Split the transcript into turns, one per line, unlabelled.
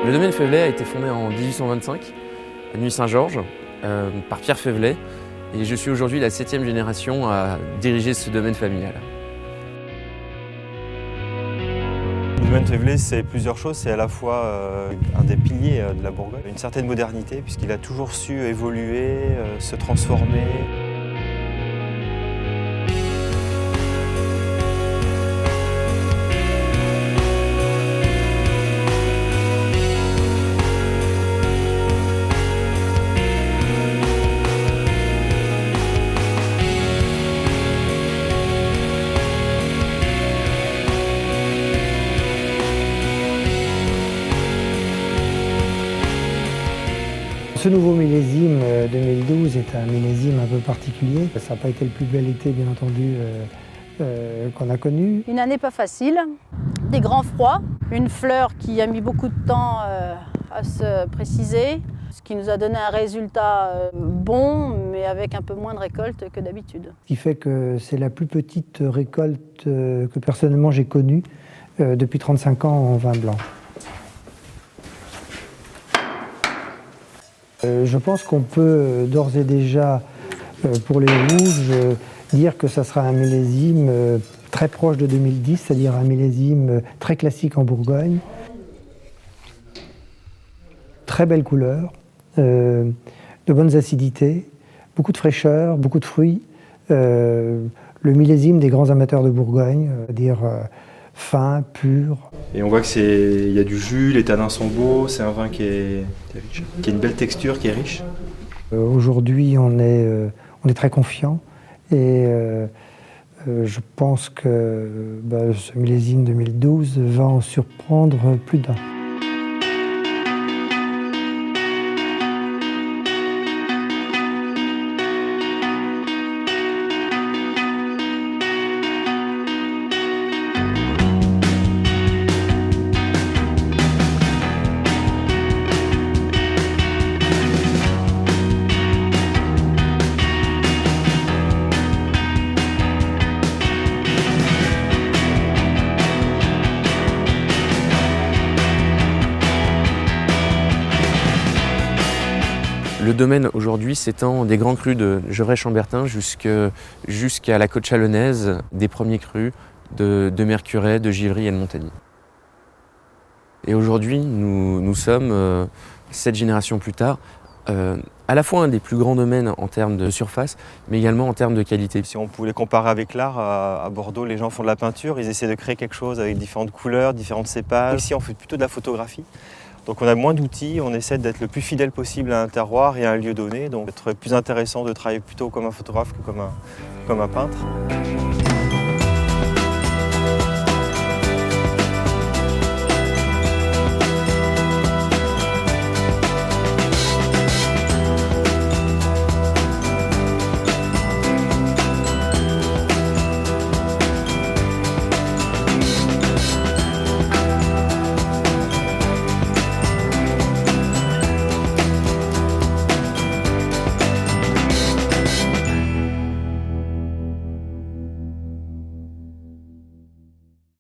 Le domaine Faivelet a été fondé en 1825, à Nuit-Saint-Georges, par Pierre Faivelet. Et je suis aujourd'hui la 7e génération à diriger ce domaine familial.
Le domaine Faivelet, c'est plusieurs choses. C'est à la fois un des piliers de la Bourgogne, une certaine modernité, puisqu'il a toujours su évoluer, se transformer.
Ce nouveau millésime 2012 est un millésime un peu particulier. Ça n'a pas été le plus bel été, bien entendu, qu'on a connu.
Une année pas facile, des grands froids, une fleur qui a mis beaucoup de temps à se préciser, ce qui nous a donné un résultat bon, mais avec un peu moins de récolte que d'habitude.
Ce qui fait que c'est la plus petite récolte que personnellement j'ai connue depuis 35 ans en vin blanc. Je pense qu'on peut d'ores et déjà, pour les rouges, dire que ça sera un millésime très proche de 2010, c'est-à-dire un millésime très classique en Bourgogne. Très belle couleur, de bonnes acidités, beaucoup de fraîcheur, beaucoup de fruits. Le millésime des grands amateurs de Bourgogne, c'est-à-dire fin, pur.
Et on voit qu'il y a du jus, les tanins sont beaux, c'est un vin qui a une belle texture, qui est riche.
Aujourd'hui, on est très confiant et je pense que ce millésime 2012 va en surprendre plus d'un.
Le domaine aujourd'hui s'étend des grands crus de Gevrey-Chambertin jusqu'à la côte chalonnaise, des premiers crus de Mercurey, de Givry et de Montagny. Et aujourd'hui, nous sommes, 7 générations plus tard, à la fois un des plus grands domaines en termes de surface, mais également en termes de qualité.
Si on pouvait comparer avec l'art, à Bordeaux, les gens font de la peinture, ils essaient de créer quelque chose avec différentes couleurs, différentes cépages. Ici, on fait plutôt de la photographie. Donc on a moins d'outils, on essaie d'être le plus fidèle possible à un terroir et à un lieu donné, donc être plus intéressant de travailler plutôt comme un photographe que comme un peintre.